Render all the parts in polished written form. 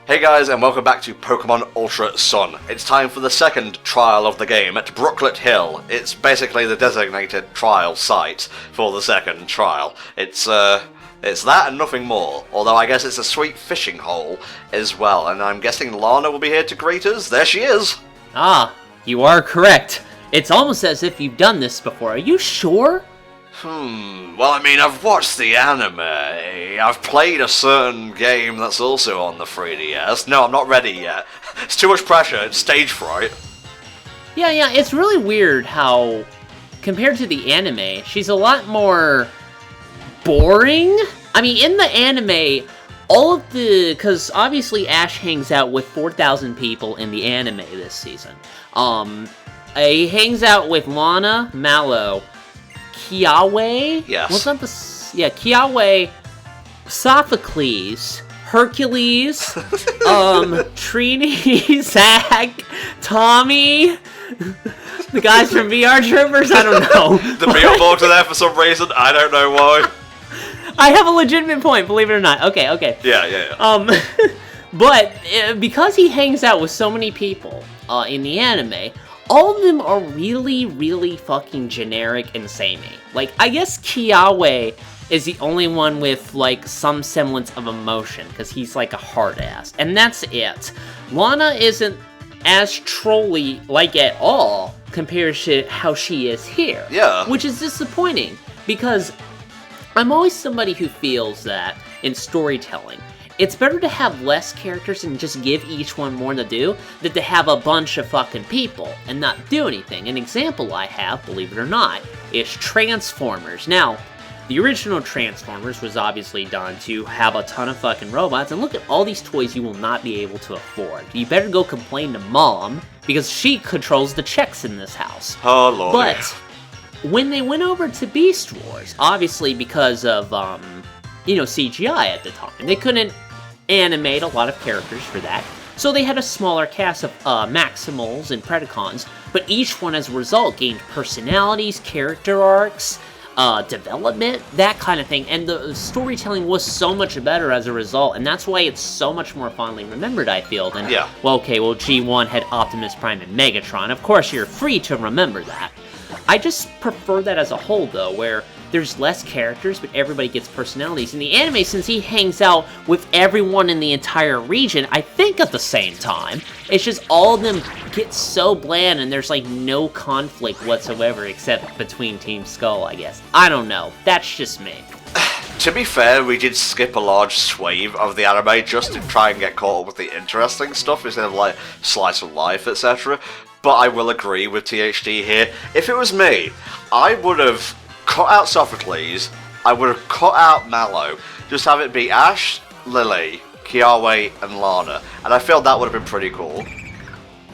Hey guys, and welcome back to Pokemon Ultra Sun. It's time for the second trial of the game at Brooklet Hill. It's basically the designated trial site for the second trial. It's that and nothing more, although I guess it's a sweet fishing hole as well, and I'm guessing Lana will be here to greet us. There she is! Ah, you are correct. It's almost as if you've done this before. Are you sure? Well, I mean, I've watched the anime. I've played a certain game that's also on the 3DS. No, I'm not ready yet. It's too much pressure. It's stage fright. Yeah, it's really weird how, compared to the anime, she's a lot more boring. I mean, in the anime, because obviously Ash hangs out with 4,000 people in the anime this season. He hangs out with Lana, Mallow, Kiawe? Yes. Wasn't that Kiawe, Sophocles, Hercules, Trini, Zach, Tommy, the guys from VR Troopers? I don't know. The Beetleborgs are there for some reason, I don't know why. I have a legitimate point, believe it or not. Okay. Yeah. But because he hangs out with so many people in the anime, all of them are really, really fucking generic and samey. Like, I guess Kiawe is the only one with, like, some semblance of emotion, because he's, like, a hard-ass. And that's it. Lana isn't as trolly, like, at all, compared to how she is here. Yeah. Which is disappointing, because I'm always somebody who feels that, in storytelling, it's better to have less characters and just give each one more to do than to have a bunch of fucking people and not do anything. An example I have, believe it or not, is Transformers. Now, the original Transformers was obviously done to have a ton of fucking robots, and look at all these toys you will not be able to afford. You better go complain to Mom, because she controls the checks in this house. Oh, Lord. But when they went over to Beast Wars, obviously because of, CGI at the time, they couldn't animate a lot of characters for that, so they had a smaller cast of Maximals and Predacons, but each one as a result gained personalities, character arcs, development, that kind of thing, and the storytelling was so much better as a result, and that's why it's so much more fondly remembered, I feel, than, G1 had Optimus Prime and Megatron. Of course, you're free to remember that. I just prefer that as a whole, though, where there's less characters, but everybody gets personalities. In the anime, since he hangs out with everyone in the entire region, I think at the same time, it's just all of them get so bland, and there's, like, no conflict whatsoever, except between Team Skull, I guess. I don't know. That's just me. To be fair, we did skip a large swathe of the anime just to try and get caught up with the interesting stuff instead of, like, slice of life, etc. But I will agree with THD here. If it was me, I would have cut out Sophocles, I would have cut out Mallow, just have it be Ash, Lily, Kiawe, and Lana, and I feel that would have been pretty cool.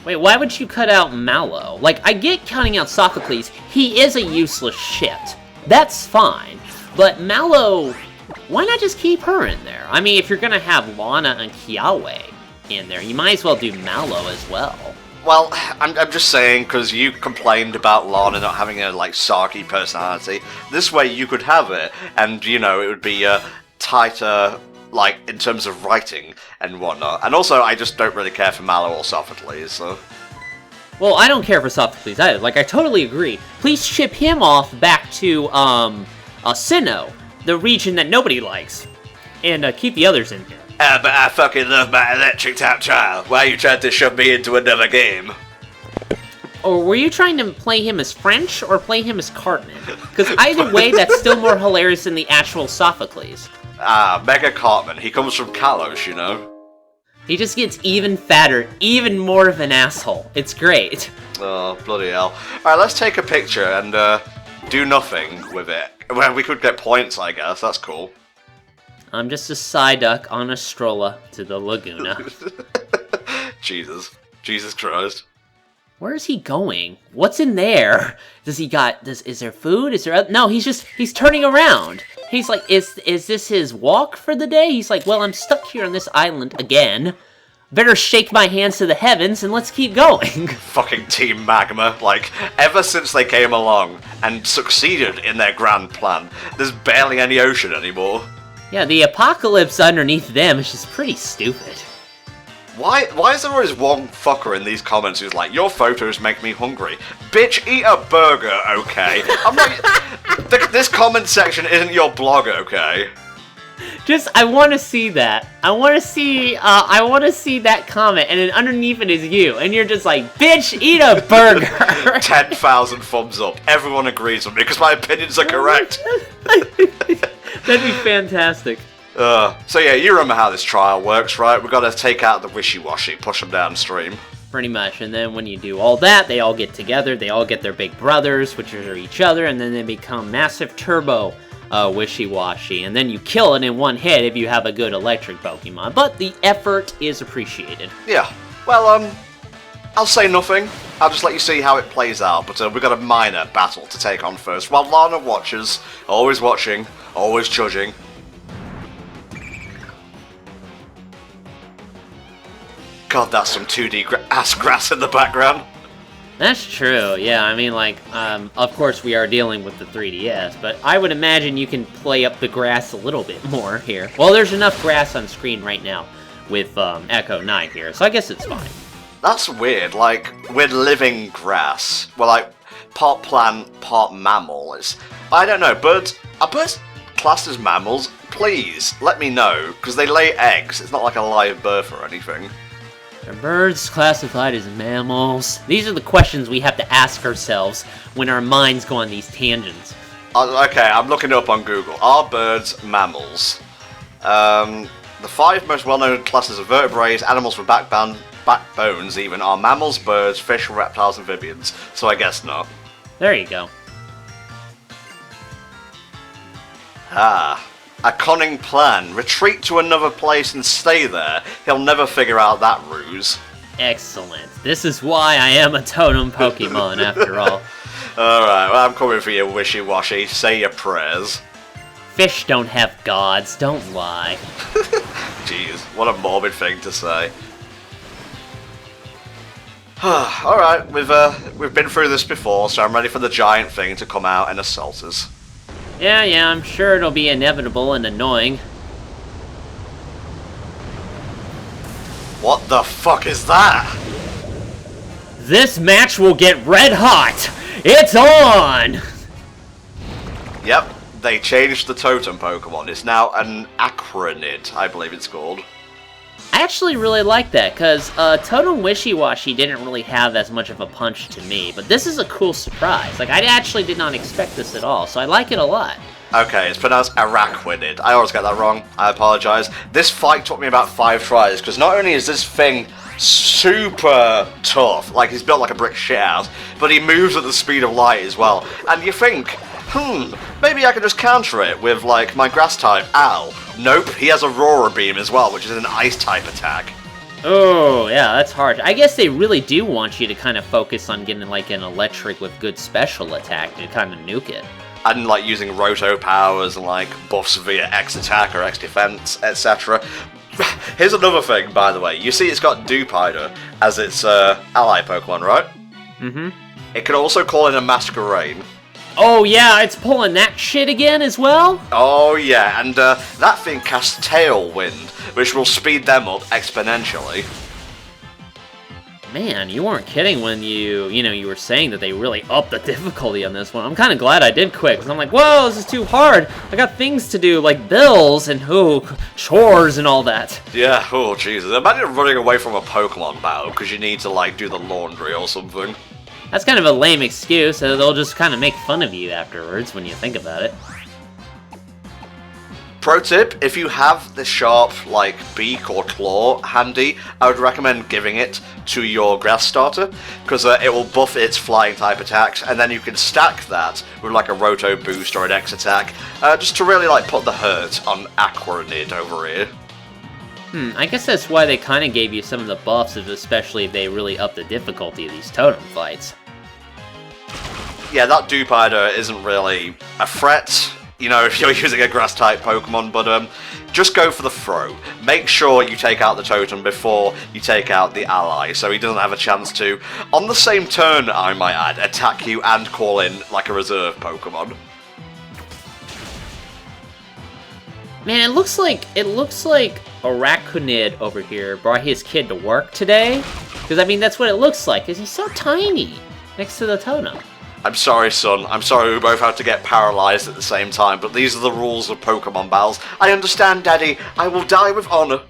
Wait, why would you cut out Mallow? Like, I get cutting out Sophocles, he is a useless shit. That's fine. But Mallow, why not just keep her in there? I mean, if you're gonna have Lana and Kiawe in there, you might as well do Mallow as well. Well, I'm just saying, because you complained about Lana not having a, like, sarky personality. This way you could have it, and, it would be tighter, like, in terms of writing and whatnot. And also, I just don't really care for Mallow or Sophocles, so... Well, I don't care for Sophocles either. Like, I totally agree. Please ship him off back to, Sinnoh, the region that nobody likes. And, keep the others in here. But I fucking love my electric type child. Why are you trying to shove me into another game? Or were you trying to play him as French or play him as Cartman? Because either way, that's still more hilarious than the actual Sophocles. Mega Cartman. He comes from Kalos, you know? He just gets even fatter, even more of an asshole. It's great. Oh, bloody hell. Alright, let's take a picture and do nothing with it. Well, we could get points, I guess. That's cool. I'm just a Psyduck on a stroller to the Laguna. Jesus Christ. Where is he going? What's in there? Is there food? No, he's turning around. He's like, is this his walk for the day? He's like, well, I'm stuck here on this island again. Better shake my hands to the heavens and let's keep going. Fucking Team Magma. Like, ever since they came along and succeeded in their grand plan, there's barely any ocean anymore. Yeah, the apocalypse underneath them is just pretty stupid. Why is there always one fucker in these comments who's like, your photos make me hungry? Bitch, eat a burger, okay? I'm not... this comment section isn't your blog, okay? I want to see that. I want to see that comment, and then underneath it is you, and you're just like, bitch, eat a burger. 10,000 thumbs up. Everyone agrees with me, because my opinions are correct. That'd be fantastic. So yeah, you remember how this trial works, right? We've got to take out the wishy-washy, push them downstream. Pretty much, and then when you do all that, they all get together, they all get their big brothers, which are each other, and then they become massive turbo wishy-washy, and then you kill it in one hit if you have a good electric Pokemon, but the effort is appreciated. Yeah, well, I'll say nothing. I'll just let you see how it plays out, but we've got a minor battle to take on first, while Lana watches, always watching, always judging. God, that's some 2D ass grass in the background. That's true, yeah, I mean, like, of course we are dealing with the 3DS, but I would imagine you can play up the grass a little bit more here. Well, there's enough grass on screen right now with Echo Knight here, so I guess it's fine. That's weird, like, we're living grass. We're like, part plant, part mammal. I don't know, are birds classed as mammals? Please, let me know, because they lay eggs. It's not like a live birth or anything. Are birds classified as mammals? These are the questions we have to ask ourselves when our minds go on these tangents. Okay, I'm looking it up on Google. Are birds mammals? The 5 most well-known classes of vertebrates, animals with backbones even, are mammals, birds, fish, reptiles, amphibians. So I guess not. There you go. A cunning plan. Retreat to another place and stay there. He'll never figure out that ruse. Excellent. This is why I am a totem Pokemon, after all. Alright, well, I'm coming for you, wishy-washy. Say your prayers. Fish don't have gods, don't lie. Jeez, what a morbid thing to say. Alright, we've been through this before, so I'm ready for the giant thing to come out and assault us. Yeah, I'm sure it'll be inevitable and annoying. What the fuck is that? This match will get red hot! It's on! Yep, they changed the totem Pokemon. It's now an Araquanid, I believe it's called. I actually really like that, because Totem Wishy-Washy didn't really have as much of a punch to me, but this is a cool surprise. Like, I actually did not expect this at all, so I like it a lot. Okay, it's pronounced Araquanid. I always get that wrong. I apologize. This fight took me about 5 tries, because not only is this thing super tough, like he's built like a brick shithouse, but he moves at the speed of light as well. And you think, maybe I could just counter it with, like, my grass type, Ow. Nope, he has Aurora Beam as well, which is an ice type attack. Oh, yeah, that's hard. I guess they really do want you to kind of focus on getting, like, an electric with good special attack to kind of nuke it. And, like, using Roto powers and, like, buffs via X attack or X defense, etc. Here's another thing, by the way. You see it's got Dupider as its ally Pokemon, right? Mm-hmm. It can also call in a Masquerain. Oh yeah, it's pulling that shit again as well? Oh yeah, and that thing casts Tailwind, which will speed them up exponentially. Man, you weren't kidding when you were saying that they really upped the difficulty on this one. I'm kind of glad I did quit, because I'm like, whoa, this is too hard. I got things to do, like bills and, chores and all that. Yeah, oh Jesus. Imagine running away from a Pokemon battle, because you need to, like, do the laundry or something. That's kind of a lame excuse, so they'll just kind of make fun of you afterwards when you think about it. Pro tip, if you have the sharp, like, beak or claw handy, I would recommend giving it to your grass starter, because it will buff its flying type attacks, and then you can stack that with, like, a Roto boost or an X attack, just to really, like, put the hurt on Araquanid over here. I guess that's why they kind of gave you some of the buffs, especially if they really up the difficulty of these totem fights. Yeah, that Dupider isn't really a threat, you know, if you're using a grass-type Pokemon, but just go for the throw. Make sure you take out the totem before you take out the ally, so he doesn't have a chance to, on the same turn, I might add, attack you and call in, like, a reserve Pokemon. Man, it looks like Araquanid over here brought his kid to work today. Because, I mean, that's what it looks like, because he's so tiny next to the totem. I'm sorry, son. I'm sorry we both had to get paralyzed at the same time, but these are the rules of Pokemon battles. I understand, Daddy. I will die with honor.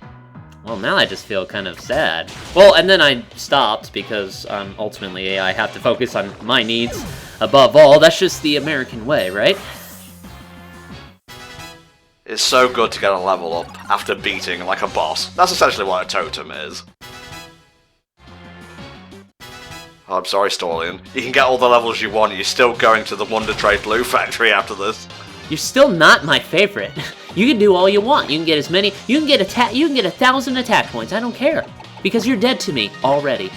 Well, now I just feel kind of sad. Well, and then I stopped because ultimately I have to focus on my needs above all. That's just the American way, right? It's so good to get a level up after beating like a boss. That's essentially what a totem is. Oh, I'm sorry, Storlian. You can get all the levels you want, you're still going to the Wonder Trade Blue Factory after this. You're still not my favorite. You can do all you want. You can get as many. You can get 1,000 attack points. I don't care because you're dead to me already.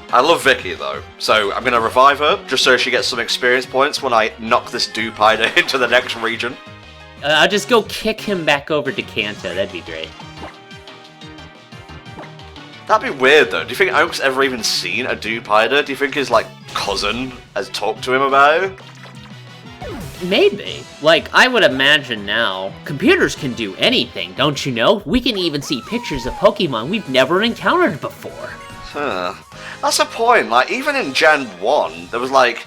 I love Vicky though, so I'm gonna revive her just so she gets some experience points when I knock this Dupider into the next region. I'll just go kick him back over to Kanto. That'd be great. That'd be weird though. Do you think Oak's ever even seen a Dupider? Do you think his like cousin has talked to him about it? Maybe. Like, I would imagine now, computers can do anything, don't you know? We can even see pictures of Pokemon we've never encountered before. Huh. That's a point. Like, even in Gen 1, there was like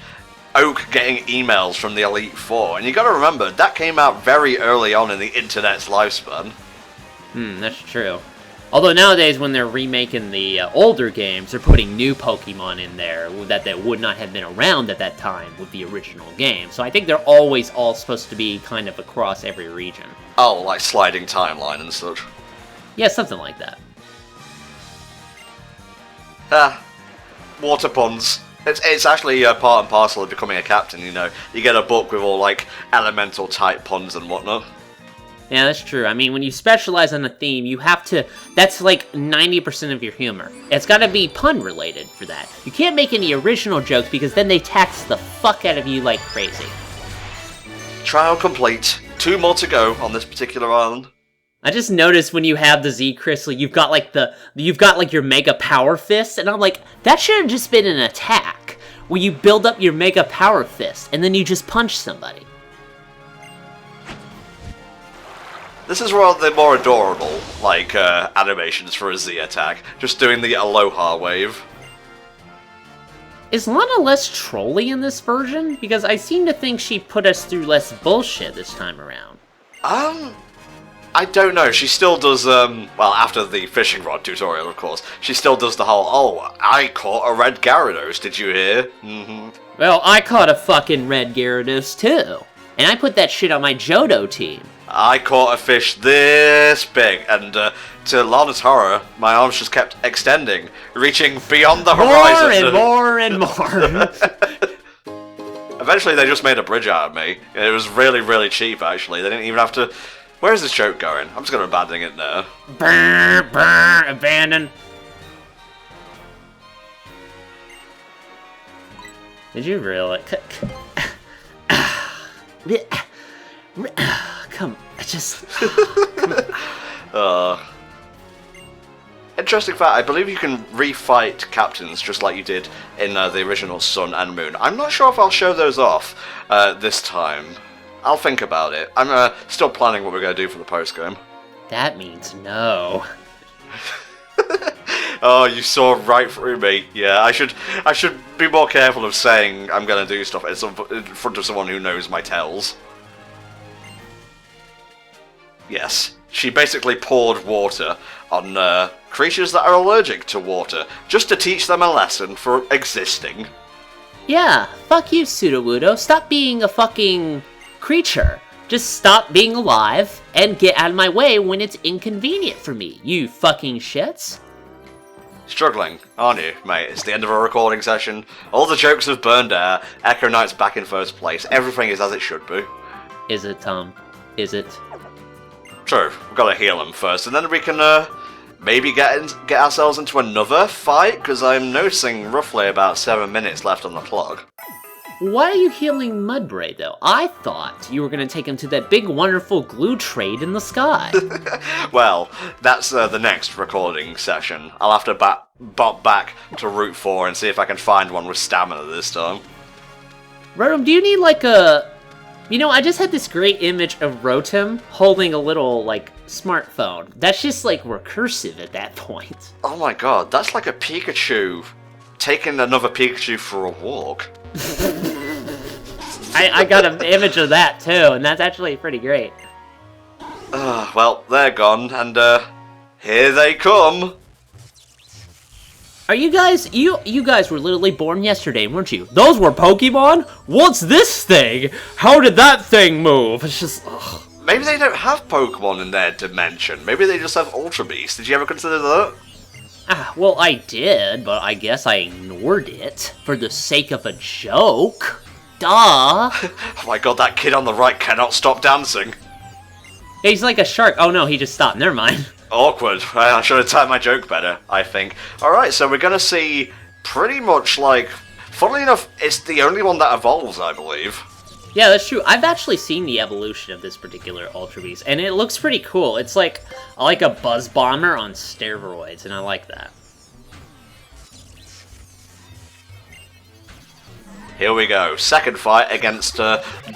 Oak getting emails from the Elite Four, and you gotta remember, that came out very early on in the internet's lifespan. That's true. Although nowadays, when they're remaking the older games, they're putting new Pokemon in there that would not have been around at that time with the original game. So I think they're always all supposed to be kind of across every region. Oh, like sliding timeline and such. Yeah, something like that. Water puns. It's actually part and parcel of becoming a captain, you know. You get a book with all, like, elemental type puns and whatnot. Yeah, that's true. I mean, when you specialize on a theme, you have to... That's like 90% of your humor. It's gotta be pun-related for that. You can't make any original jokes because then they tax the fuck out of you like crazy. Trial complete. 2 more to go on this particular island. I just noticed when you have the Z Crystal, you've got like your Mega Power Fist, and I'm like, that should have just been an attack, where you build up your Mega Power Fist, and then you just punch somebody. This is one of the more adorable, like, animations for a Z attack. Just doing the Aloha wave. Is Lana less trolly in this version? Because I seem to think she put us through less bullshit this time around. I don't know. She still does, well, after the fishing rod tutorial, of course, she still does the whole, oh, I caught a red Gyarados, did you hear? Well, I caught a fucking red Gyarados, too. And I put that shit on my Johto team. I caught a fish this big, and to Lana's horror, my arms just kept extending, reaching beyond the horizon. More and more. Eventually, they just made a bridge out of me. It was really, really cheap, actually. They didn't even have to... Where is this joke going? I'm just going to abandon it now. Abandon. Did you really? Come, just... Interesting fact, I believe you can refight captains just like you did in the original Sun and Moon. I'm not sure if I'll show those off this time. I'll think about it. I'm still planning what we're going to do for the post-game. That means no. Oh, you saw right through me. Yeah, I should be more careful of saying I'm going to do stuff in front of someone who knows my tells. Yes, she basically poured water on creatures that are allergic to water, just to teach them a lesson for existing. Yeah, fuck you, Sudowoodo. Stop being a fucking creature. Just stop being alive and get out of my way when it's inconvenient for me, you fucking shits. Struggling, aren't you, mate? It's the end of a recording session. All the jokes have burned out. Echo Knight's back in first place. Everything is as it should be. Is it, Tom? Is it? True. We've got to heal him first, and then we can maybe get ourselves into another fight, because I'm noticing roughly about 7 minutes left on the clock. Why are you healing Mudbray, though? I thought you were going to take him to that big, wonderful glue trade in the sky. Well, that's the next recording session. I'll have to bop back to Route 4 and see if I can find one with stamina this time. Rotom, do you need, like, a You know, I just had this great image of Rotom holding a little, like, smartphone. That's just, like, recursive at that point. Oh my god, that's like a Pikachu taking another Pikachu for a walk. I got an image of that, too, and that's actually pretty great. Well, they're gone, and, here they come. Are you guys, you guys were literally born yesterday, weren't you? Those were Pokemon? What's this thing? How did that thing move? It's just, ugh. Maybe they don't have Pokemon in their dimension. Maybe they just have Ultra Beast. Did you ever consider that? Well, I did, but I guess I ignored it for the sake of a joke. Duh. Oh my god, that kid on the right cannot stop dancing. He's like a shark. Oh no, he just stopped. Never mind. Awkward. I should have timed my joke better, I think. Alright, so we're gonna see pretty much like... Funnily enough, it's the only one that evolves, I believe. Yeah, that's true. I've actually seen the evolution of this particular Ultra Beast, and it looks pretty cool. It's like a Buzz Bomber on steroids, and I like that. Here we go. Second fight against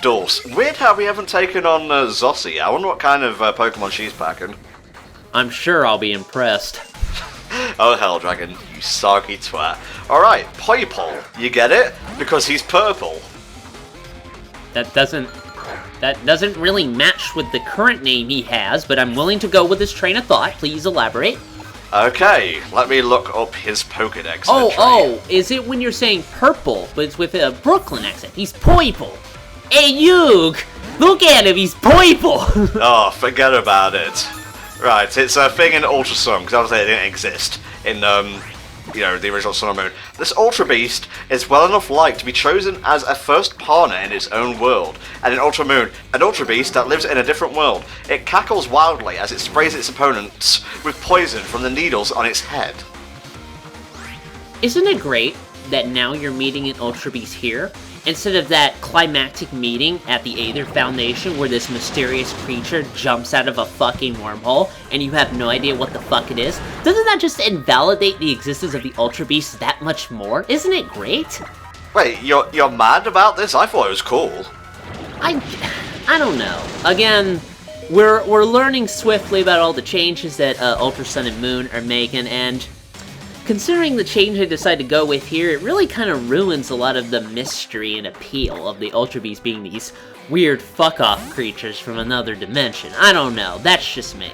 Dulce. Weird how we haven't taken on Zossie. I wonder what kind of Pokemon she's packing. I'm sure I'll be impressed. Oh, hell, Dragon, you soggy twat. Alright, Poipole. You get it? Because he's purple. That doesn't really match with the current name he has, but I'm willing to go with his train of thought. Please elaborate. Okay, let me look up his Pokedex. Oh, is it when you're saying purple, but it's with a Brooklyn accent? He's Poipole. Hey, Yug! Look at him, he's Poipole! Oh, forget about it. Right, it's a thing in Ultra Sun, because obviously it didn't exist in, you know, the original Sun and Moon. This Ultra Beast is well enough liked to be chosen as a first partner in its own world. And in Ultra Moon, an Ultra Beast that lives in a different world. It cackles wildly as it sprays its opponents with poison from the needles on its head. Isn't it great that now you're meeting an Ultra Beast here, instead of that climactic meeting at the Aether Foundation where this mysterious creature jumps out of a fucking wormhole and you have no idea what the fuck it is? Doesn't that just invalidate the existence of the Ultra Beast that much more? Isn't it great? Wait, you're mad about this? I thought it was cool. I don't know. Again, we're learning swiftly about all the changes that Ultra Sun and Moon are making, and considering the change I decided to go with here, it really kind of ruins a lot of the mystery and appeal of the Ultra Beasts being these weird fuck-off creatures from another dimension. I don't know, that's just me.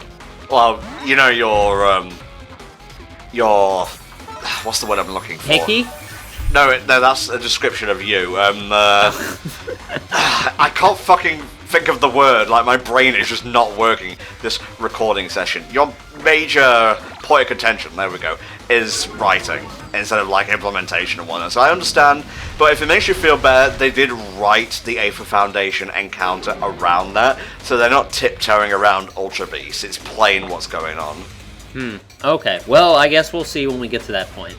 Well, you know your what's the word I'm looking for? Hickey? No, that's a description of you. I can't fucking think of the word, like my brain is just not working this recording session. Your major point of contention, there we go, is writing instead of like implementation and whatnot. So I understand, but if it makes you feel better, they did write the Aether Foundation encounter around that, so they're not tiptoeing around Ultra Beast. It's plain what's going on. Okay, well, I guess we'll see when we get to that point.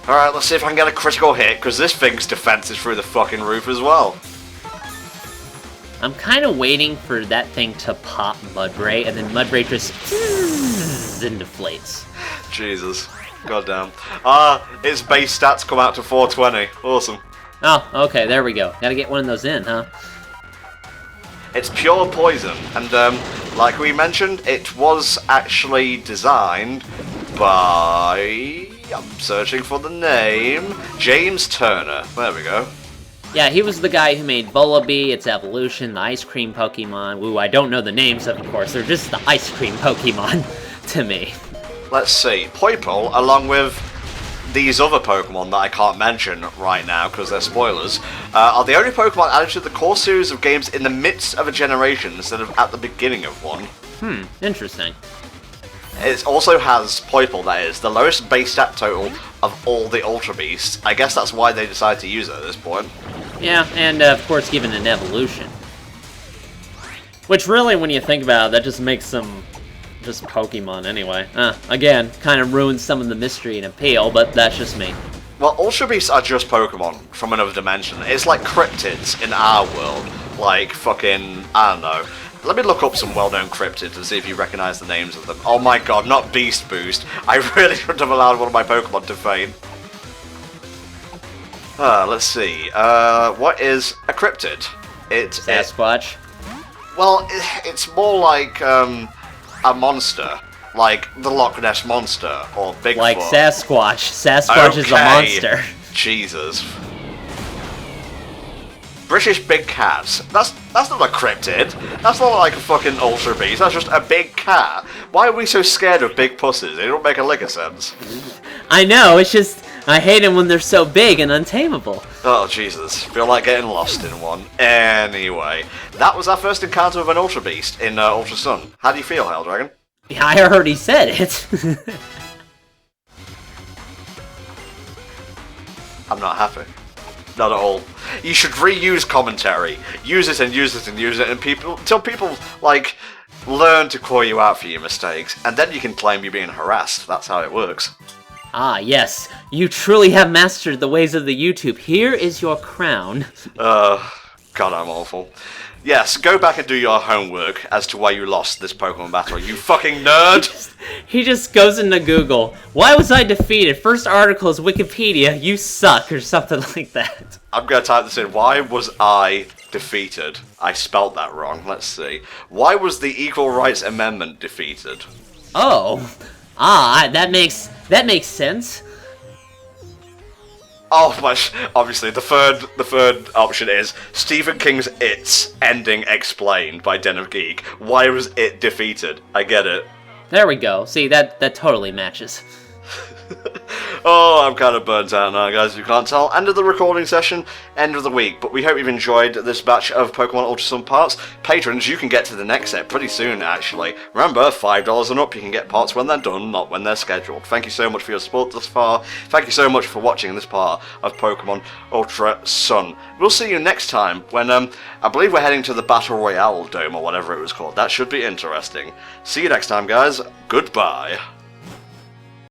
Alright, let's see if I can get a critical hit, because this thing's defense is through the fucking roof as well. I'm kind of waiting for that thing to pop Mudbray, and then Mudbray just and deflates. Jesus. Goddamn. Its base stats come out to 420. Awesome. Oh, okay, there we go. Gotta get one of those in, huh? It's pure poison, and like we mentioned, it was actually designed by... I'm searching for the name. James Turner. There we go. Yeah, he was the guy who made Bullaby, its evolution, the ice cream Pokemon. Ooh, I don't know the names of course. They're just the ice cream Pokemon to me. Let's see. Poipole, along with these other Pokemon that I can't mention right now because they're spoilers, are the only Pokemon added to the core series of games in the midst of a generation instead of at the beginning of one. Interesting. It also has Poipole, that is, the lowest base stat total of all the Ultra Beasts. I guess that's why they decided to use it at this point. Yeah, and of course given an evolution. Which really, when you think about it, that just makes them just Pokemon anyway. Again, kind of ruins some of the mystery and appeal, but that's just me. Well, Ultra Beasts are just Pokemon from another dimension. It's like cryptids in our world. Like fucking, I don't know. Let me look up some well-known cryptids and see if you recognize the names of them. Oh my god, not Beast Boost. I really shouldn't have allowed one of my Pokemon to faint. Let's see. What is a cryptid? Sasquatch. Well, it's more like a monster, like the Loch Ness monster or Bigfoot. Like Sasquatch. Sasquatch is a monster. Jesus. British big cats. That's not a cryptid. That's not like a fucking ultra beast. That's just a big cat. Why are we so scared of big pussies? They don't make a lick of sense. I know. It's just I hate them when they're so big and untamable. Oh Jesus! Feel like getting lost in one. Anyway, that was our first encounter with an ultra beast in Ultra Sun. How do you feel, Hell Dragon? Yeah, I already said it. I'm not happy. Not at all. You should reuse commentary. Use it and use it and use it, and until people like learn to call you out for your mistakes, and then you can claim you're being harassed. That's how it works. Ah, yes. You truly have mastered the ways of the YouTube. Here is your crown. God, I'm awful. Yes, go back and do your homework as to why you lost this Pokemon battle, you fucking nerd! He just goes into Google. Why was I defeated? First article is Wikipedia, you suck, or something like that. I'm gonna type this in. Why was I defeated? I spelt that wrong. Let's see. Why was the Equal Rights Amendment defeated? Oh. That makes sense. Oh my! Obviously, the third option is Stephen King's It's ending explained by Den of Geek. Why was it defeated? I get it. There we go. See, that totally matches. Oh, I'm kind of burnt out now, guys, if you can't tell. End of the recording session, end of the week. But we hope you've enjoyed this batch of Pokemon Ultra Sun parts. Patrons, you can get to the next set pretty soon, actually. Remember, $5 and up, you can get parts when they're done, not when they're scheduled. Thank you so much for your support thus far. Thank you so much for watching this part of Pokemon Ultra Sun. We'll see you next time when, I believe we're heading to the Battle Royale Dome or whatever it was called. That should be interesting. See you next time, guys. Goodbye.